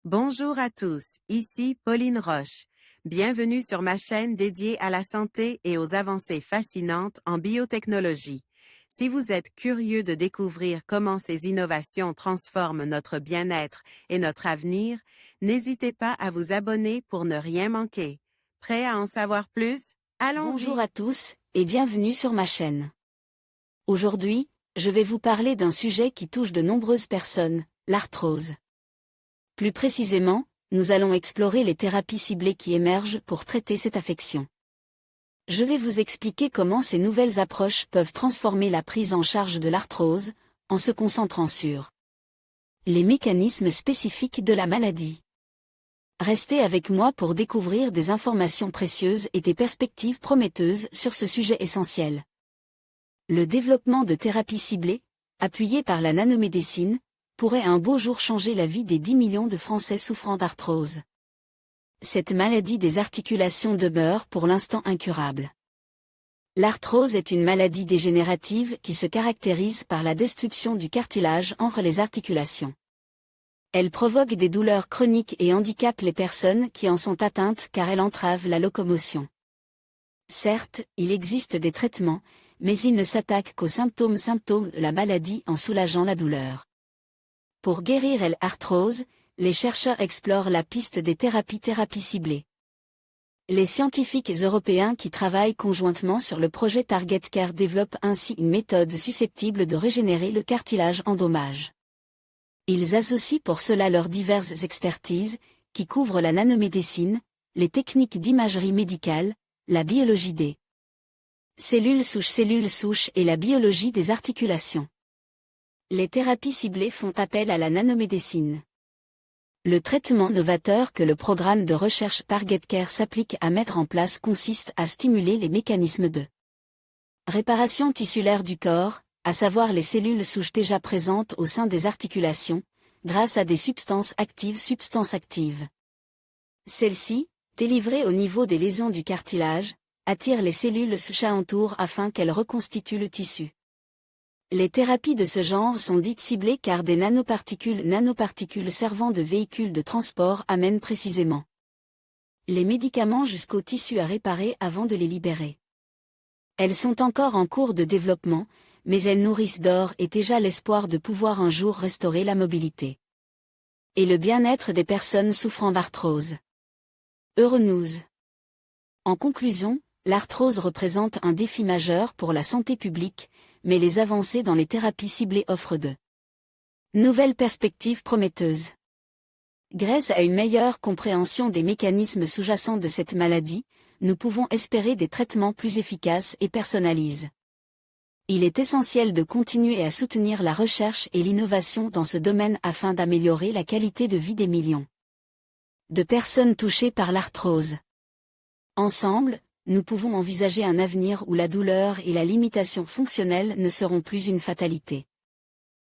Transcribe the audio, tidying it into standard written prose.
Bonjour à tous, ici Pauline Roche. Bienvenue sur ma chaîne dédiée à la santé et aux avancées fascinantes en biotechnologie. Si vous êtes curieux de découvrir comment ces innovations transforment notre bien-être et notre avenir, n'hésitez pas à vous abonner pour ne rien manquer. Prêt à en savoir plus? Bonjour Allons-y! à tous, et bienvenue sur ma chaîne. Aujourd'hui, je vais vous parler d'un sujet qui touche de nombreuses personnes, l'arthrose. Plus précisément, nous allons explorer les thérapies ciblées qui émergent pour traiter cette affection. Je vais vous expliquer comment ces nouvelles approches peuvent transformer la prise en charge de l'arthrose, en se concentrant sur les mécanismes spécifiques de la maladie. Restez avec moi pour découvrir des informations précieuses et des perspectives prometteuses sur ce sujet essentiel. Le développement de thérapies ciblées, appuyées par la nanomédecine, pourrait un beau jour changer la vie des 10 millions de Français souffrant d'arthrose. Cette maladie des articulations demeure pour l'instant incurable. L'arthrose est une maladie dégénérative qui se caractérise par la destruction du cartilage entre les articulations. Elle provoque des douleurs chroniques et handicape les personnes qui en sont atteintes car elle entrave la locomotion. Certes, il existe des traitements, mais ils ne s'attaquent qu'aux symptômes de la maladie en soulageant la douleur. Pour guérir l'arthrose, les chercheurs explorent la piste des thérapies ciblées. Les scientifiques européens qui travaillent conjointement sur le projet Target Care développent ainsi une méthode susceptible de régénérer le cartilage en dommage. Ils associent pour cela leurs diverses expertises, qui couvrent la nanomédecine, les techniques d'imagerie médicale, la biologie des cellules souches et la biologie des articulations. Les thérapies ciblées font appel à la nanomédecine. Le traitement novateur que le programme de recherche Target Care s'applique à mettre en place consiste à stimuler les mécanismes de réparation tissulaire du corps, à savoir les cellules souches déjà présentes au sein des articulations, grâce à des substances actives. Celles-ci, délivrées au niveau des lésions du cartilage, attirent les cellules souches alentour afin qu'elles reconstituent le tissu. Les thérapies de ce genre sont dites ciblées car des nanoparticules servant de véhicules de transport amènent précisément les médicaments jusqu'au tissu à réparer avant de les libérer. Elles sont encore en cours de développement, mais elles nourrissent d'or et déjà l'espoir de pouvoir un jour restaurer la mobilité et le bien-être des personnes souffrant d'arthrose. Euronews. En conclusion, l'arthrose représente un défi majeur pour la santé publique, mais les avancées dans les thérapies ciblées offrent de nouvelles perspectives prometteuses. Grâce à une meilleure compréhension des mécanismes sous-jacents de cette maladie, nous pouvons espérer des traitements plus efficaces et personnalisés. Il est essentiel de continuer à soutenir la recherche et l'innovation dans ce domaine afin d'améliorer la qualité de vie des millions de personnes touchées par l'arthrose. Ensemble, nous pouvons envisager un avenir où la douleur et la limitation fonctionnelle ne seront plus une fatalité.